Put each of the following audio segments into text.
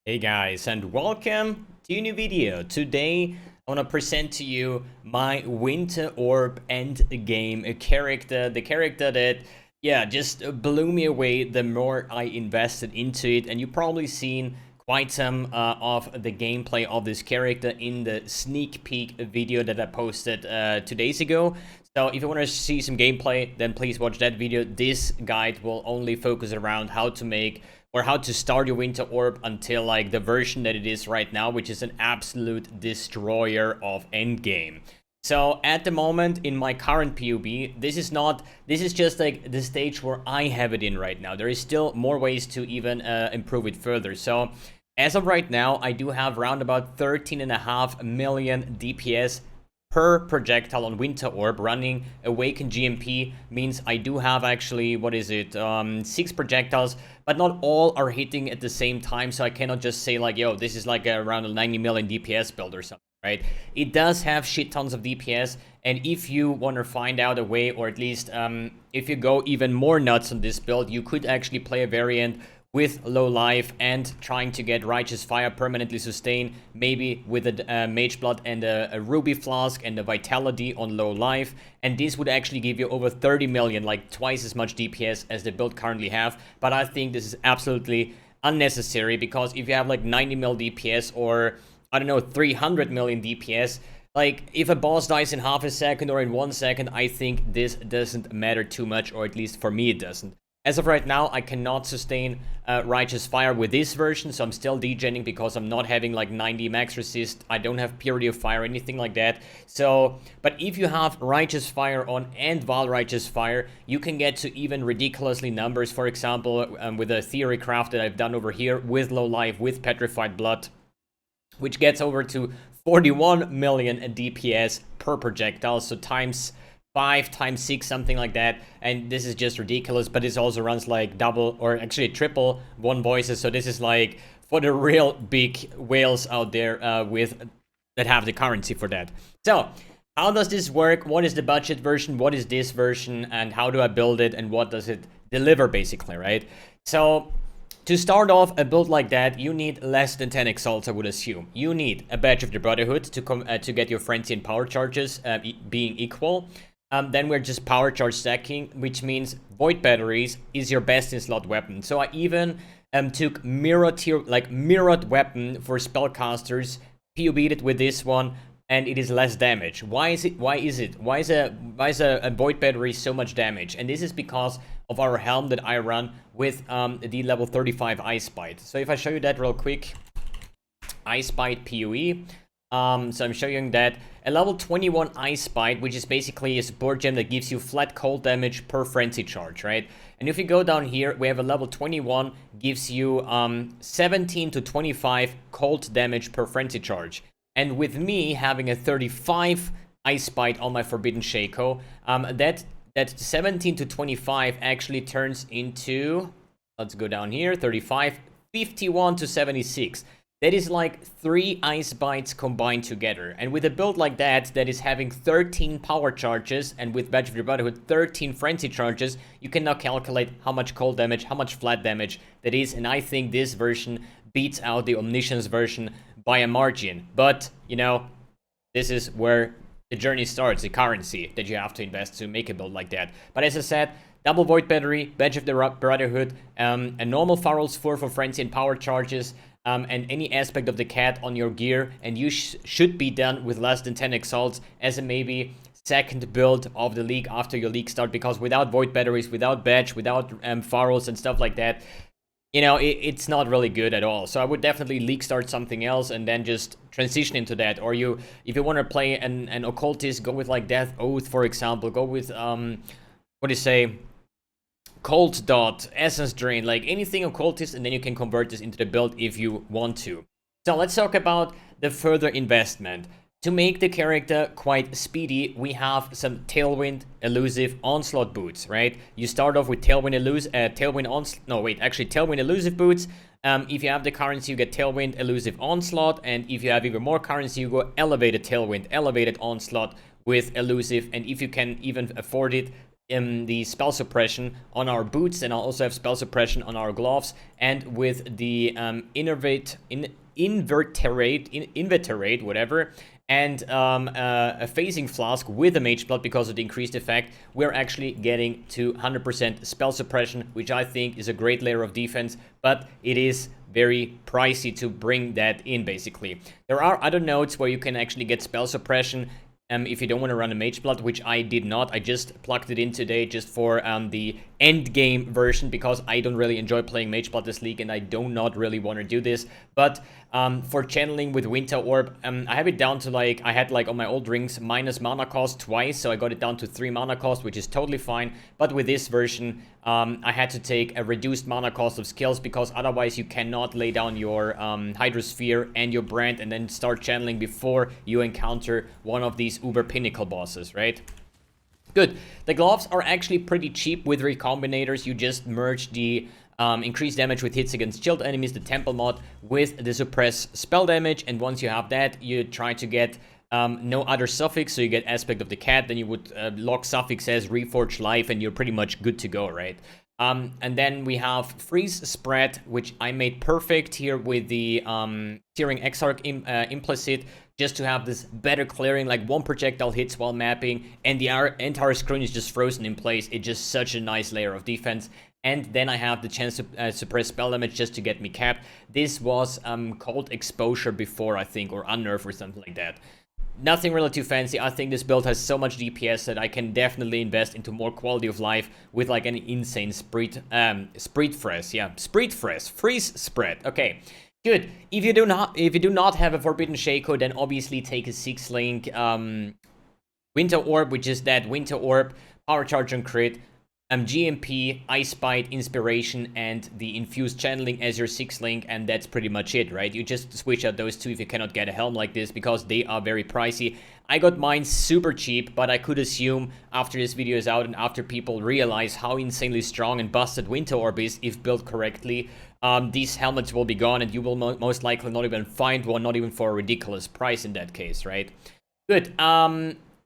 Hey guys, and welcome to a new video. Today I want to present to you my Winter Orb Endgame character, the character that just blew me away the more I invested into it. And you've probably seen quite some of the gameplay of this character in the sneak peek video that I posted 2 days ago. So if you want to see some gameplay, then please watch that video. This guide will only focus around how to make or how to start your Winter Orb until like the version that it is right now, which is an absolute destroyer of Endgame. So at the moment in my current PUB, this is just like the stage where I have it in right now. There is still more ways to even improve it further. So as of right now, I do have around about 13.5 million DPS per projectile on Winter Orb. Running Awaken GMP means I do have actually, 6 projectiles, but not all are hitting at the same time, so I cannot just say like, yo, this is like around a 90 million DPS build or something, right? It does have shit tons of DPS, and if you want to find out a way, or at least if you go even more nuts on this build, you could actually play a variant with low life and trying to get Righteous Fire permanently sustained, maybe with a Mage Blood and a Ruby Flask and a Vitality on low life, and this would actually give you over 30 million, like twice as much DPS as the build currently have. But I think this is absolutely unnecessary, because if you have like 90 mil DPS or, I don't know, 300 million DPS, like, if a boss dies in half a second or in 1 second, I think this doesn't matter too much, or at least for me it doesn't. As of right now, I cannot sustain Righteous Fire with this version, so I'm still degenning because I'm not having like 90 max resist. I don't have Purity of Fire, anything like that. So, but if you have Righteous Fire on and Val Righteous Fire, you can get to even ridiculously numbers. For example, with a Theory Craft that I've done over here with low life, with Petrified Blood, which gets over to 41 million DPS per projectile, so times 5 times 6, something like that. And this is just ridiculous, but this also runs like double or actually triple one voices, so this is like for the real big whales out there with that have the currency for that. So how does this work? What is the budget version? What is this version? And how do I build it? And what does it deliver, basically, right? So to start off a build like that, you need less than 10 exalts, I would assume. You need a Badge of the Brotherhood to get your Frenzy and Power Charges being equal. Then we're just power charge stacking, which means Void Batteries is your best in slot weapon. So I even took mirrored weapon for spellcasters, PUB'd it with this one, and it is less damage. Why is a Void Battery so much damage? And this is because of our helm that I run with the level 35 Ice Bite. So if I show you that real quick, Ice Bite PoE. So I'm showing that a level 21 Ice Bite, which is basically a support gem that gives you flat cold damage per frenzy charge, right? And if you go down here, we have a level 21, gives you 17 to 25 cold damage per frenzy charge. And with me having a 35 Ice Bite on my Forbidden Shaco, that 17 to 25 actually turns into, let's go down here, 35, 51 to 76. That is like 3 Ice Bites combined together. And with a build like that is having 13 power charges, and with Badge of the Brotherhood 13 frenzy charges, you can now calculate how much cold damage, how much flat damage that is. And I think this version beats out the Omniscience version by a margin. But, you know, this is where the journey starts, the currency that you have to invest to make a build like that. But as I said, double Void Battery, Badge of the Brotherhood, a normal Farrell's 4 for frenzy and power charges, and any aspect of the cat on your gear, and you should be done with less than 10 exalts as a maybe second build of the league after your league start, because without Void Batteries, without Badge, without Farrells and stuff like that, you know, it's not really good at all. So I would definitely league start something else and then just transition into that. Or if you want to play an Occultist, go with like Death Oath, for example. Go with, Cold Dot, Essence Drain, like anything Occultist, and then you can convert this into the build if you want to. So let's talk about the further investment. To make the character quite speedy, we have some Tailwind Elusive Onslaught boots, right? You start off with Tailwind Elusive boots. If you have the currency, you get Tailwind Elusive Onslaught, and if you have even more currency, you go Elevated Tailwind, Elevated Onslaught with Elusive, and if you can even afford it, the spell suppression on our boots, and I'll also have spell suppression on our gloves, and with the inveterate, whatever, and a phasing flask with a mage blood because of the increased effect, we're actually getting to 100% spell suppression, which I think is a great layer of defense, but it is very pricey to bring that in, basically. There are other nodes where you can actually get spell suppression if you don't want to run a mage blood, which I did not. I just plugged it in today just for the Endgame version, because I don't really enjoy playing mage blood this league, and I do not really want to do this. But for channeling with Winter Orb, I have it down to, like, I had, like, on my old rings minus mana cost twice, so I got it down to 3 mana cost, which is totally fine. But with this version, I had to take a reduced mana cost of skills, because otherwise you cannot lay down your Hydrosphere and your brand and then start channeling before you encounter one of these uber pinnacle bosses, right? Good. The gloves are actually pretty cheap with recombinators. You just merge the increased damage with hits against shield enemies, the temple mod, with the suppress spell damage, and once you have that, you try to get no other suffix, so you get Aspect of the Cat, then you would lock suffix as Reforged Life, and you're pretty much good to go, right? And then we have Freeze Spread, which I made perfect here with the Searing Exarch implicit, just to have this better clearing, like 1 projectile hits while mapping, and the entire screen is just frozen in place. It's just such a nice layer of defense. And then I have the chance to suppress spell damage just to get me capped. This was called Exposure before, I think, or Unnerve or something like that. Nothing really too fancy. I think this build has so much DPS that I can definitely invest into more quality of life with, like, an insane Freeze Spread. Okay, good. If you do not have a Forbidden Shaco, then obviously take a 6-link Winter Orb, which is that Winter Orb, Power Charge on crit, GMP, Ice Bite, Inspiration, and the Infused Channeling as your 6-link, and that's pretty much it, right? You just switch out those two if you cannot get a helm like this, because they are very pricey. I got mine super cheap, but I could assume after this video is out and after people realize how insanely strong and busted Winter Orb is, if built correctly, these helmets will be gone, and you will most likely not even find one, not even for a ridiculous price in that case, right? Good.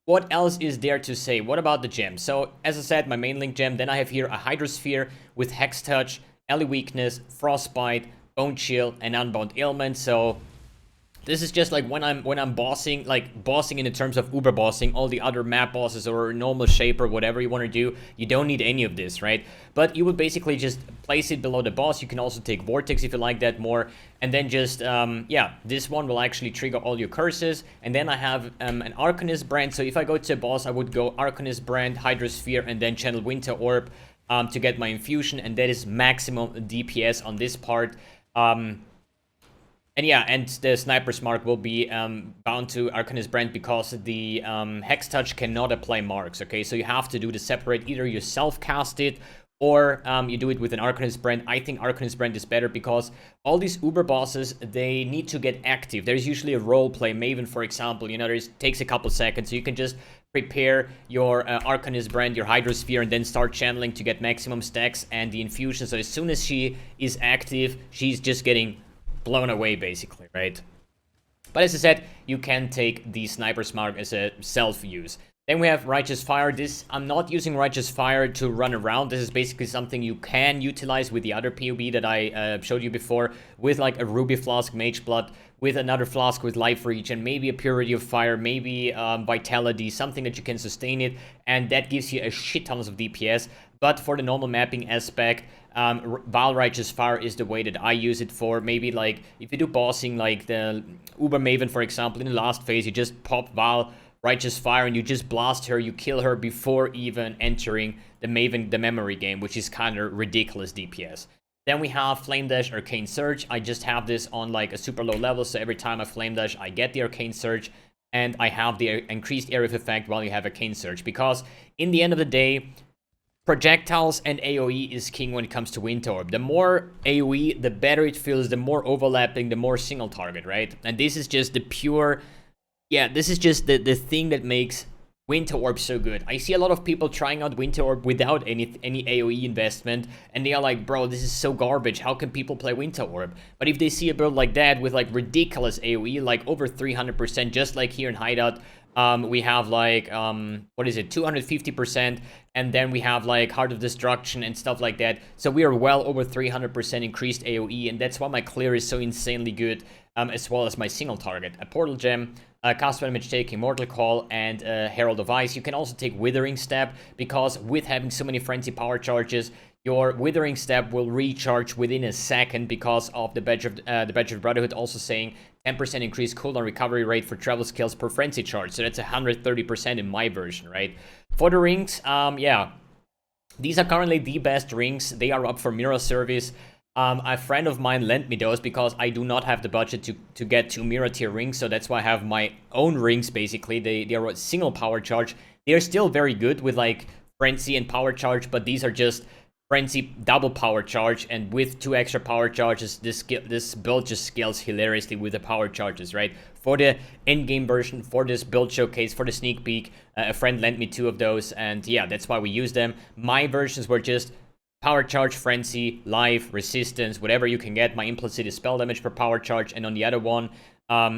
What else is there to say? What about the gem? So, as I said, my main link gem. Then I have here a Hydrosphere with Hex Touch, Ally Weakness, Frostbite, Bone Chill, and Unbound Ailment. So, this is just like when I'm bossing, like bossing in the terms of uber bossing, all the other map bosses or normal shape or whatever you want to do, you don't need any of this, right? But you would basically just place it below the boss. You can also take Vortex if you like that more, and then just, yeah, this one will actually trigger all your curses. And then I have an Arcanist brand, so if I go to a boss, I would go Arcanist brand, Hydrosphere, and then channel Winter Orb to get my infusion, and that is maximum DPS on this part. And yeah, and the Sniper's Mark will be bound to Arcanist Brand because the Hex Touch cannot apply marks, okay? So you have to do the separate, either you self-cast it, or you do it with an Arcanist Brand. I think Arcanist Brand is better because all these Uber bosses, they need to get active. There's usually a roleplay, Maven, for example, you know, it takes a couple seconds, so you can just prepare your Arcanist Brand, your Hydrosphere, and then start channeling to get maximum stacks and the infusion. So as soon as she is active, she's just getting blown away, basically, right? But as I said, you can take the Sniper's Mark as a self-use. Then we have Righteous Fire. This, I'm not using Righteous Fire to run around. This is basically something you can utilize with the other PoB that I showed you before, with like a Ruby Flask, Mage Blood, with another Flask with Life Regen, maybe a Purity of Fire, maybe Vitality, something that you can sustain it, and that gives you a shit tons of DPS. But for the normal mapping aspect, Val Righteous Fire is the way that I use it for. Maybe like if you do bossing like the Uber Maven, for example, in the last phase, you just pop Val Righteous Fire and you just blast her, you kill her before even entering the Maven, the memory game, which is kind of ridiculous DPS. Then we have Flame Dash, Arcane Surge. I just have this on like a super low level, so every time I Flame Dash, I get the Arcane Surge, and I have the increased area of effect while you have Arcane Surge, because in the end of the day, projectiles and AoE is king when it comes to Winter Orb. The more AoE, the better it feels, the more overlapping, the more single target, right? And this is just the pure, yeah, this is just the thing that makes Winter Orb so good. I see a lot of people trying out Winter Orb without any AoE investment, and they are like, bro, this is so garbage, how can people play Winter Orb? But if they see a build like that with like ridiculous AoE, like over 300%, just like here in Hideout, We have like, what is it, 250%, and then we have like Heart of Destruction and stuff like that. So we are well over 300% increased AoE, and that's why my clear is so insanely good, as well as my single target. A Portal Gem, cast damage taking Mortal Call, and Herald of Ice. You can also take Withering Stab, because with having so many Frenzy power charges, your Withering Stab will recharge within a second because of the Badge of Brotherhood also saying 10% increased cooldown recovery rate for travel skills per frenzy charge. So that's 130% in my version, right? For the rings, yeah, these are currently the best rings. They are up for mirror service. A friend of mine lent me those because I do not have the budget to get 2 mirror tier rings, so that's why I have my own rings, basically. They are a single power charge. They are still very good with like frenzy and power charge, but these are just frenzy double power charge, and with 2 extra power charges, this build just scales hilariously with the power charges, right? For the endgame version, for this build showcase, for the sneak peek, a friend lent me 2 of those, and yeah, that's why we use them. My versions were just power charge, frenzy, life, resistance, whatever you can get. My implicit is spell damage per power charge, and on the other one,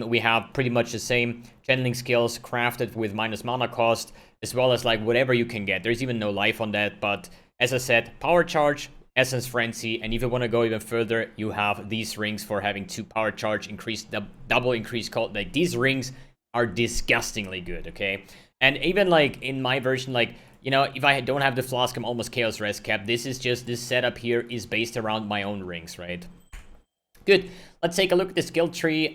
we have pretty much the same channeling skills crafted with minus mana cost, as well as like whatever you can get. There's even no life on that, but as I said, power charge, essence, frenzy, and if you want to go even further, you have these rings for having 2 power charge, increased double increased cold. Like, these rings are disgustingly good, okay? And even like in my version, like, you know, if I don't have the flask, I'm almost chaos res cap. This is just, this setup here is based around my own rings, right? Good. Let's take a look at the skill tree.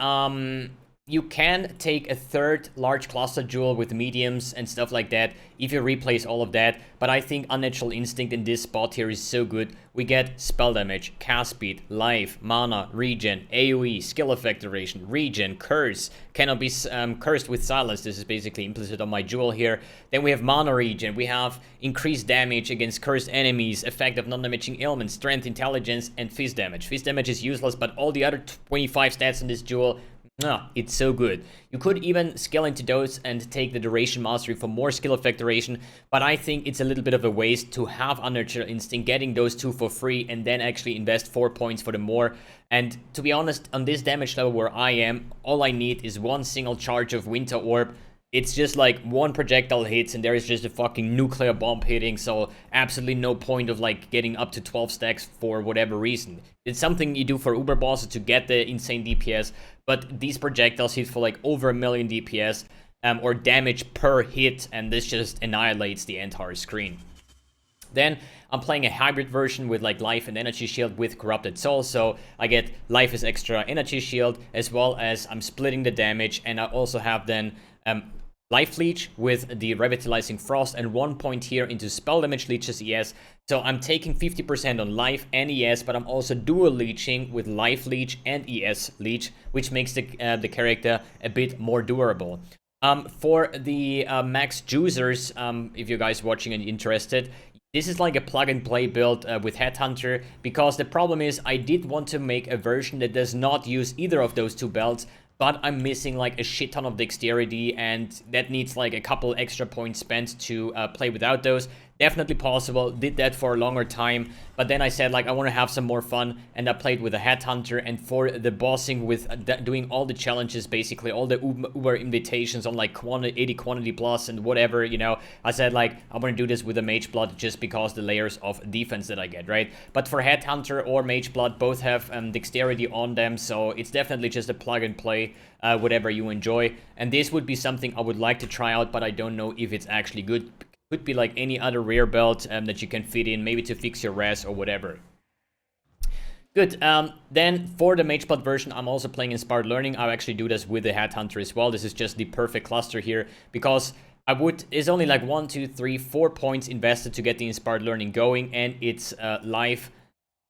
You can take a 3rd large cluster jewel with mediums and stuff like that if you replace all of that, but I think Unnatural Instinct in this spot here is so good. We get spell damage, cast speed, life, mana, regen, AoE, skill effect duration, regen, curse, cannot be cursed with silence. This is basically implicit on my jewel here. Then we have mana regen, we have increased damage against cursed enemies, effect of non-damaging ailments, strength, intelligence, and fist damage. Fist damage is useless, but all the other 25 stats in this jewel, it's so good. You could even scale into those and take the duration mastery for more skill effect duration, but I think it's a little bit of a waste to have Unnatural Instinct, getting those 2 for free, and then actually invest 4 points for the more. And to be honest, on this damage level where I am, all I need is 1 single charge of Winter Orb. It's just like 1 projectile hits and there is just a fucking nuclear bomb hitting, so absolutely no point of like getting up to 12 stacks for whatever reason. It's something you do for Uber bosses to get the insane DPS, but these projectiles hit for like over 1 million DPS or damage per hit, and this just annihilates the entire screen. Then I'm playing a hybrid version with like life and energy shield with corrupted soul, so I get life as extra energy shield, as well as I'm splitting the damage, and I also have then life leech with the revitalizing frost, and 1 point here into spell damage leeches ES. So I'm taking 50% on life and ES, but I'm also dual leeching with life leech and ES leech, which makes the character a bit more durable. For the max juicers, if you guys watching and interested, this is like a plug and play build with Headhunter, because the problem is I did want to make a version that does not use either of those 2 belts, but I'm missing like a shit ton of dexterity, and that needs like a couple extra points spent to play without those. Definitely possible, did that for a longer time, but then I said like I want to have some more fun, and I played with a Headhunter. And for the bossing with doing all the challenges, basically all the Uber invitations on like 80 quantity plus and whatever, you know, I said like I want to do this with a Mage Blood just because the layers of defense that I get, right? But for Headhunter or Mage Blood, both have dexterity on them, so it's definitely just a plug and play, whatever you enjoy. And this would be something I would like to try out, but I don't know if it's actually good. Could be like any other rare belt that you can fit in, maybe to fix your res or whatever. Good. Then for the Mage Blood version, I'm also playing Inspired Learning. I'll actually do this with the Headhunter as well. This is just the perfect cluster here, because it's only like 1, 2, 3, 4 points invested to get the Inspired Learning going, and it's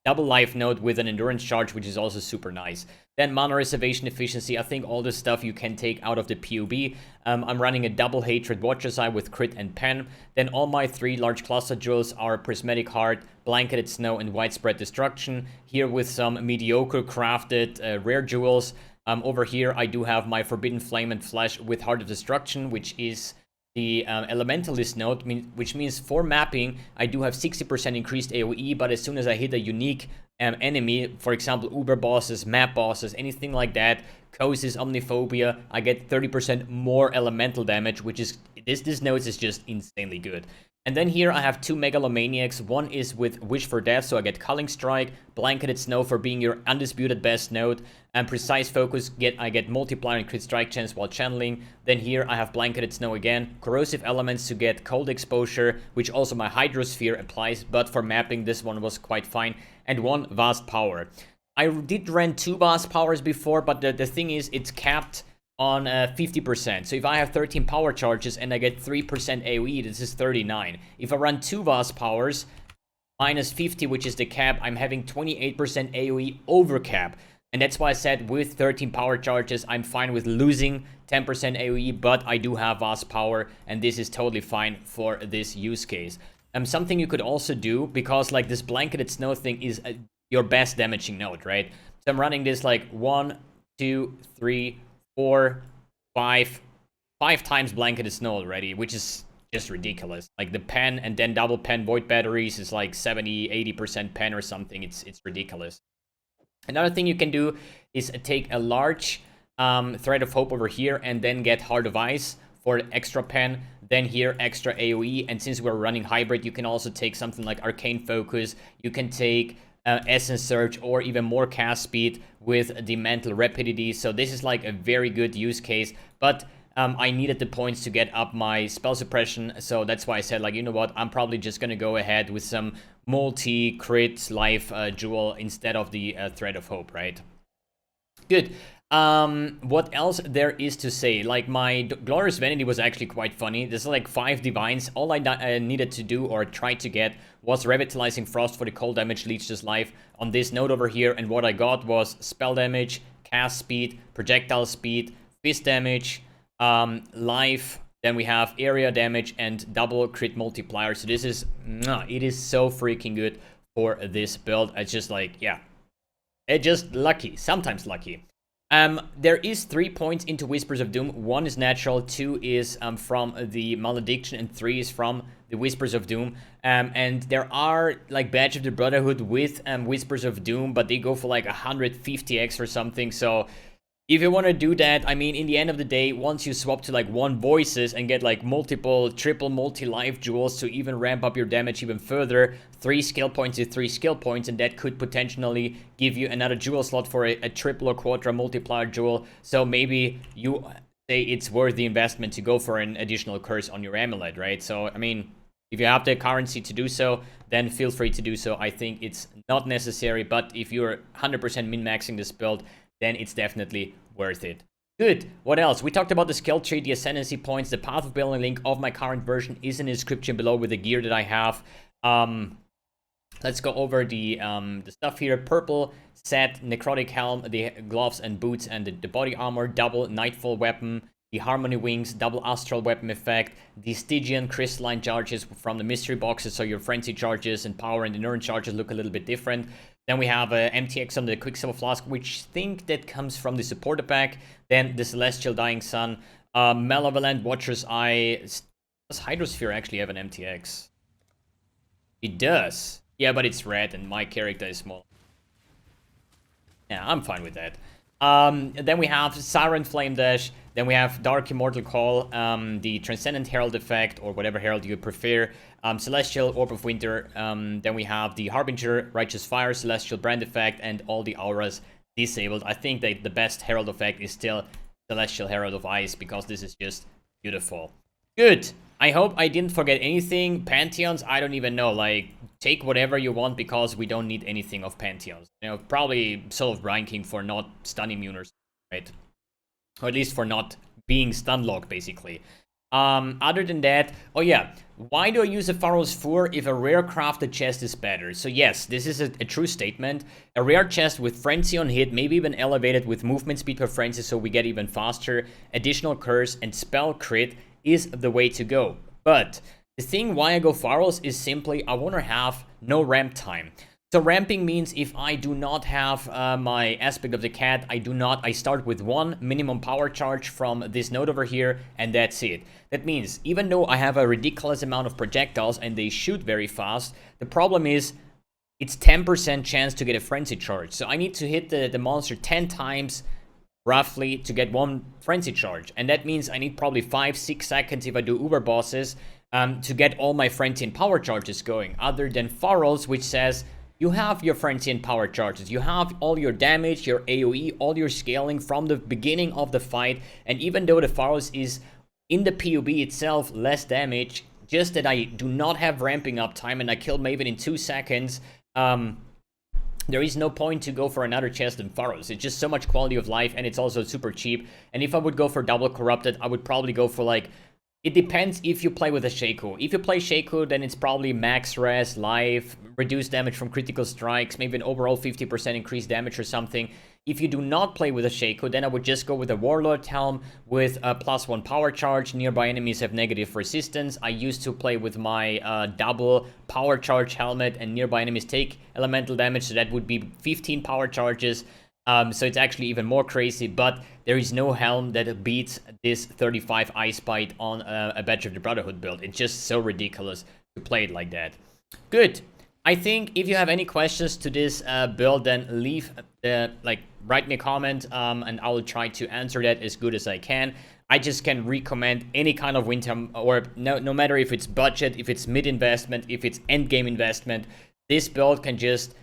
double life node with an endurance charge, which is also super nice. Then mana reservation efficiency, I think all the stuff you can take out of the POB. I'm running a double hatred Watcher's Eye with crit and pen. Then all my 3 large cluster jewels are Prismatic Heart, Blanketed Snow, and Widespread Destruction. Here with some mediocre crafted rare jewels. Over here I do have my Forbidden Flame and Flesh with Heart of Destruction, which is the Elementalist node, which means for mapping I do have 60% increased AoE, but as soon as I hit a unique enemy, for example, Uber bosses, map bosses, anything like that, Cosis, Omniphobia, I get 30% more elemental damage, which is, this node is just insanely good. And then here I have 2 Megalomaniacs. One is with Wish for Death, so I get Culling Strike, Blanketed Snow for being your undisputed best node, and Precise Focus, I get Multiplier and Crit Strike chance while channeling. Then here I have Blanketed Snow again, Corrosive Elements to get Cold Exposure, which also my Hydrosphere applies, but for mapping this one was quite fine, and 1 Vast Power. I did run 2 Vast Powers before, but the thing is, it's capped on 50%. So if I have 13 power charges and I get 3% AoE, this is 39. If I run 2 Vast Powers, minus 50, which is the cap, I'm having 28% AoE over cap. And that's why I said with 13 power charges, I'm fine with losing 10% AoE, but I do have Vast Power, and this is totally fine for this use case. Something you could also do, because like this Blanketed Snow thing is your best damaging node, right? So I'm running this like 1, 2, 3, 4, 5 times Blanketed Snow already, which is just ridiculous. Like the pen and then double pen void batteries is like 70-80% pen or something. It's ridiculous. Another thing you can do is take a large Thread of Hope over here and then get Heart of Ice for extra pen, then here extra AoE, and since we're running hybrid, you can also take something like Arcane Focus, you can take Essence Surge, or even more cast speed with the Mental Rapidity. So this is like a very good use case, but I needed the points to get up my spell suppression, so that's why I said, like, you know what, I'm probably just gonna go ahead with some multi-crit life jewel instead of the Thread of Hope, right? Good. What else there is to say? Like, my Glorious Vanity was actually quite funny. There's like 5 divines. All I needed to do, or tried to get, was Revitalizing Frost for the cold damage, Leeches Life on this node over here, and what I got was spell damage, cast speed, projectile speed, fist damage, life, then we have area damage, and double crit multiplier. So this is, it is so freaking good for this build. It's just like, yeah, it's just lucky, sometimes lucky. There is 3 points into Whispers of Doom. 1 is natural, 2 is from the Malediction, and 3 is from the Whispers of Doom. And there are like Badge of the Brotherhood with Whispers of Doom, but they go for like 150x or something. So if you want to do that, I mean, in the end of the day, once you swap to like 1 Voices and get like multiple, triple multi-life jewels to even ramp up your damage even further, 3 skill points is 3 skill points, and that could potentially give you another jewel slot for a triple or quadra multiplier jewel. So maybe you say it's worth the investment to go for an additional curse on your amulet, right? So, I mean, if you have the currency to do so, then feel free to do so. I think it's not necessary, but if you're 100% min-maxing this build, then it's definitely worth it. Good. What else? We talked about the skill tree, the ascendancy points. The path of building link of my current version is in the description below with the gear that I have. Let's go over the stuff here. Purple set, necrotic helm, the gloves and boots, and the body armor, double nightfall weapon, the harmony wings, double astral weapon effect, the Stygian crystalline charges from the mystery boxes, so your frenzy charges and power and endurance charges look a little bit different. Then we have MTX on the Quicksilver Flask, which I think that comes from the supporter pack. Then the Celestial Dying Sun, Malevolent Watcher's Eye. Does Hydrosphere actually have an MTX? It does. Yeah, but it's red and my character is small. Yeah, I'm fine with that. Then we have Siren Flame Dash. Then we have Dark Immortal Call, the Transcendent Herald effect, or whatever herald you prefer. Celestial Orb of Winter. Then we have the Harbinger, Righteous Fire, Celestial Brand effect, and all the auras disabled. I think that the best herald effect is still Celestial Herald of Ice, because this is just beautiful. Good. I hope I didn't forget anything. Pantheons, I don't even know. Like, take whatever you want, because we don't need anything of Pantheons. You know, probably Soul of Brine King for not stun immune or something, right? Or at least for not being stun locked, basically. Other than that, oh yeah, why do I use a Pharaoh's Fur if a rare crafted chest is better? So yes, this is a true statement. A rare chest with Frenzy on hit, maybe even elevated with movement speed per Frenzy, so we get even faster, additional curse, and spell crit is the way to go. But the thing why I go Pharaohs is simply I want to have no ramp time. So ramping means if I do not have my Aspect of the Cat, I start with 1 minimum power charge from this node over here, and that's it. That means even though I have a ridiculous amount of projectiles and they shoot very fast, the problem is it's 10% chance to get a frenzy charge. So I need to hit the monster 10 times roughly to get one frenzy charge. And that means I need probably 5-6 seconds if I do uber bosses to get all my frenzy and power charges going. Other than Pharaohs, which says you have your frenzy and power charges. You have all your damage, your AoE, all your scaling from the beginning of the fight. And even though the Pharaohs is in the PoB itself less damage, just that I do not have ramping up time and I killed Maven in 2 seconds, there is no point to go for another chest than Pharaohs. It's just so much quality of life, and it's also super cheap. And if I would go for double corrupted, I would probably go for like, it depends if you play with a Shaco. If you play Shaco, then it's probably max res, life, reduced damage from critical strikes, maybe an overall 50% increased damage or something. If you do not play with a Shaco, then I would just go with a Warlord Helm with a +1 power charge. Nearby enemies have negative resistance. I used to play with my double power charge helmet, and nearby enemies take elemental damage, so that would be 15 power charges. So it's actually even more crazy, but there is no helm that beats this 35 Ice Bite on a Badge of the Brotherhood build. It's just so ridiculous to play it like that. Good. I think if you have any questions to this build, then leave write me a comment, and I will try to answer that as good as I can. I just can recommend any kind of Winter Orb, no matter if it's budget, if it's mid investment, if it's endgame investment. This build can just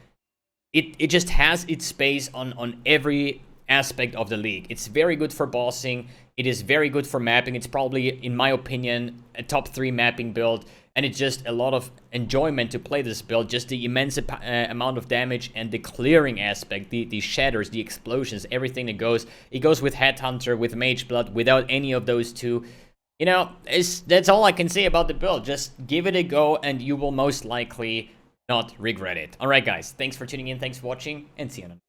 it just has its space on every aspect of the league. It's very good for bossing. It is very good for mapping. It's probably, in my opinion, a top 3 mapping build. And it's just a lot of enjoyment to play this build. Just the immense amount of damage and the clearing aspect, the shatters, the explosions, everything that goes. It goes with Headhunter, with Mage Blood. Without any of those two, you know, that's all I can say about the build. Just give it a go and you will most likely not regret it. Alright guys, thanks for tuning in, thanks for watching, and see you on